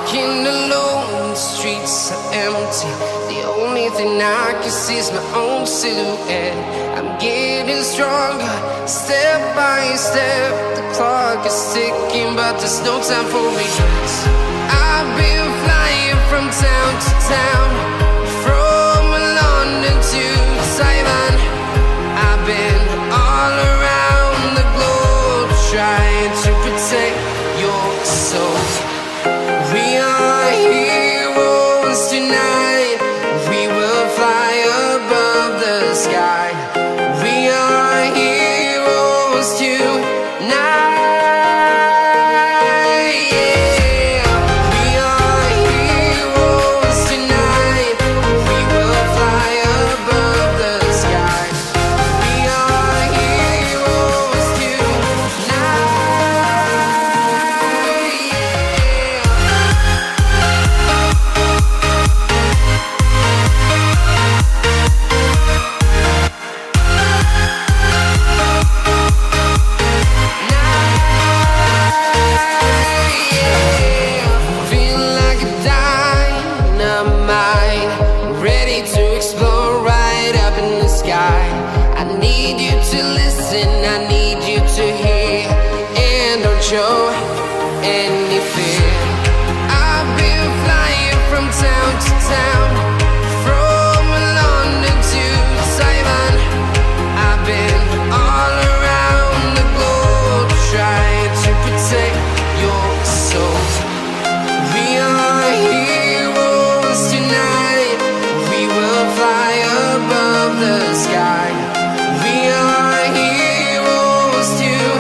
walking alone, the streets are empty. The only thing I can see is my own silhouette. I'm getting stronger, step by step. The clock is ticking, but there's no time for regrets. I've been flying from town to town, from London to Taiwan. I've been all around the globe, trying to protect your soul. We are heroes tonight. We will fly above the sky. We are heroes tonight. Show any fear. I've been flying from town to town, from London to Taiwan. I've been all around the globe, trying to protect your soul. We are heroes tonight. We will fly above the sky. We are heroes tonight.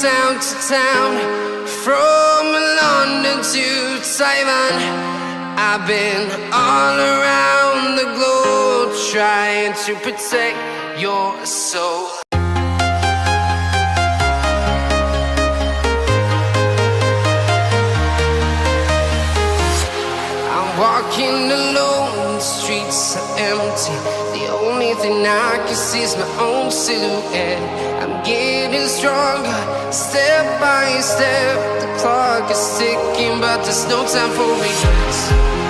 Town to town, from London to Taiwan. I've been all around the globe, trying to protect your soul. I'm walking alone, the streets are empty. The only thing I can see is my own silhouette. I'm getting stronger, step by step. The clock is ticking, but there's no time for regrets.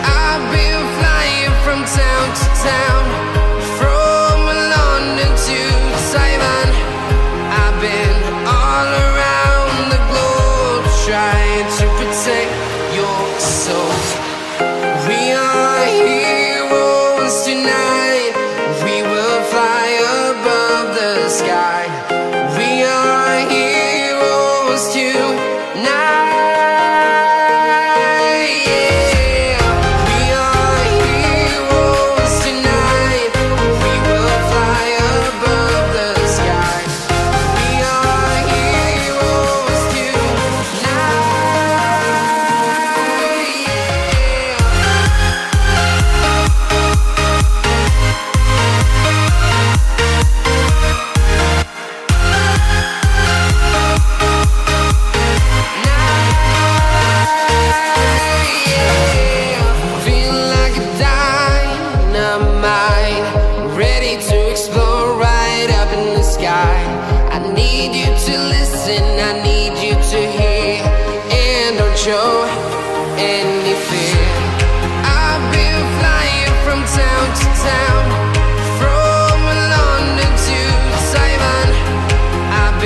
I've been flying from town to town, from London to Taiwan. I've been all around the globe, trying to protect your soul. We are heroes tonight. We will fly above the sky. We are heroes tonight. Show any fear. I've been flying from town to town, from London to Taiwan. I've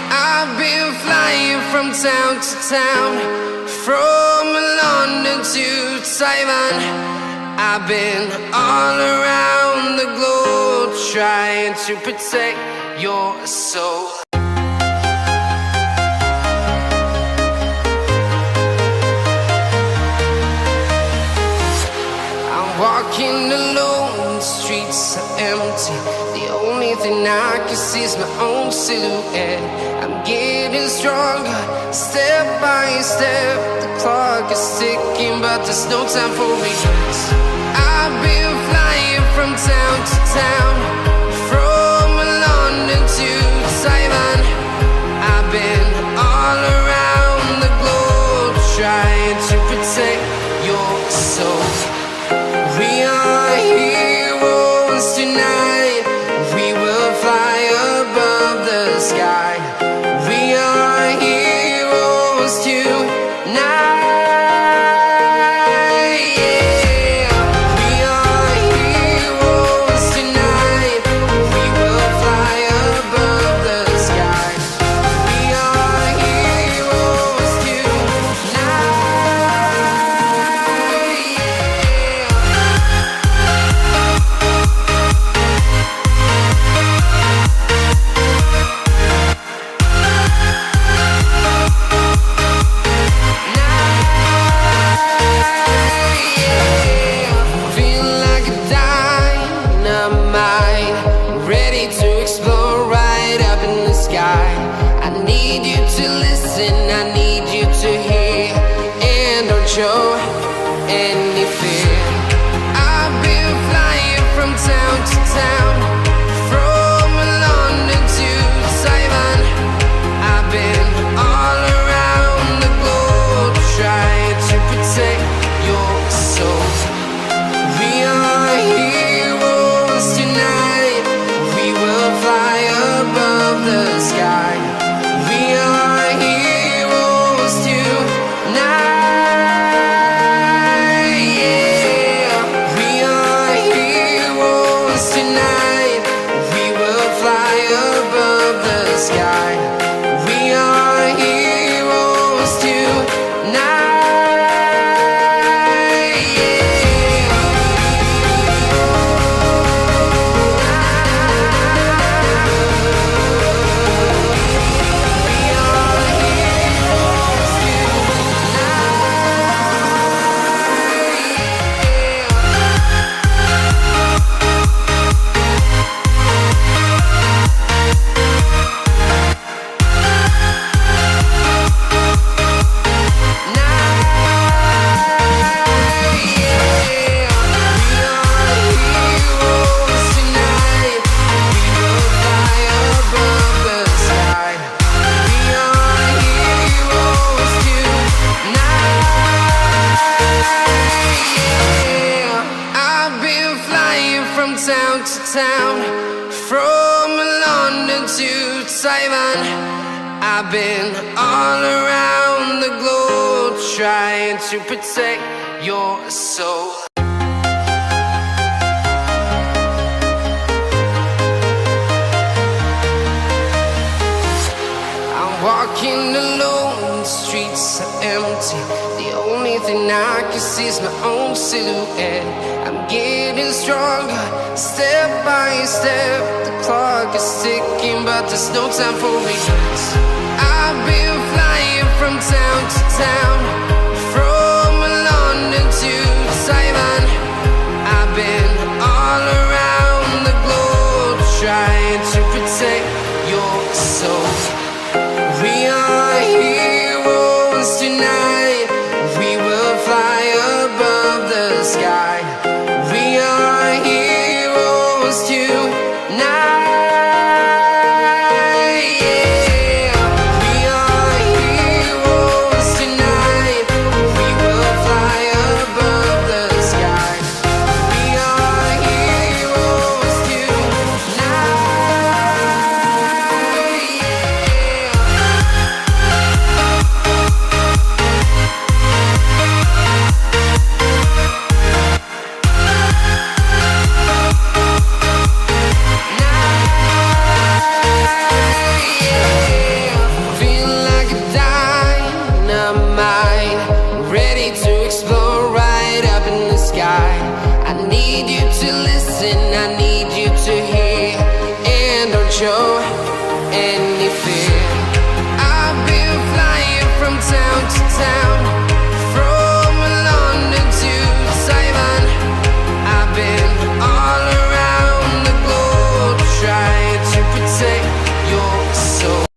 I've been flying from town to town, from London to Taiwan. I've been all around the globe trying to protect your soul. I'm walking alone, the streets are empty. The only thing I can see is my own silhouette. I'm getting stronger, step by step. The clock is ticking, but there's no time for regrets. I've been flying from town to town, from London to Saiyan. I've been all around the globe trying to protect your soul. We are heroes tonight. We will fly above the sky. We are heroes tonight. Show any fear. I've been flying from town to town, from London to Saiyan. I've been all around the globe trying to protect your soul. We are heroes tonight. We will fly above the sky. We are heroes tonight. Town to town, from London to Taiwan. I've been all around the globe trying to protect your soul. I'm walking alone, the streets are empty. The only thing I can see is my own silhouette. I'm getting stronger, step by step. The clock is ticking, but there's no time for regrets. I've been flying from town to town,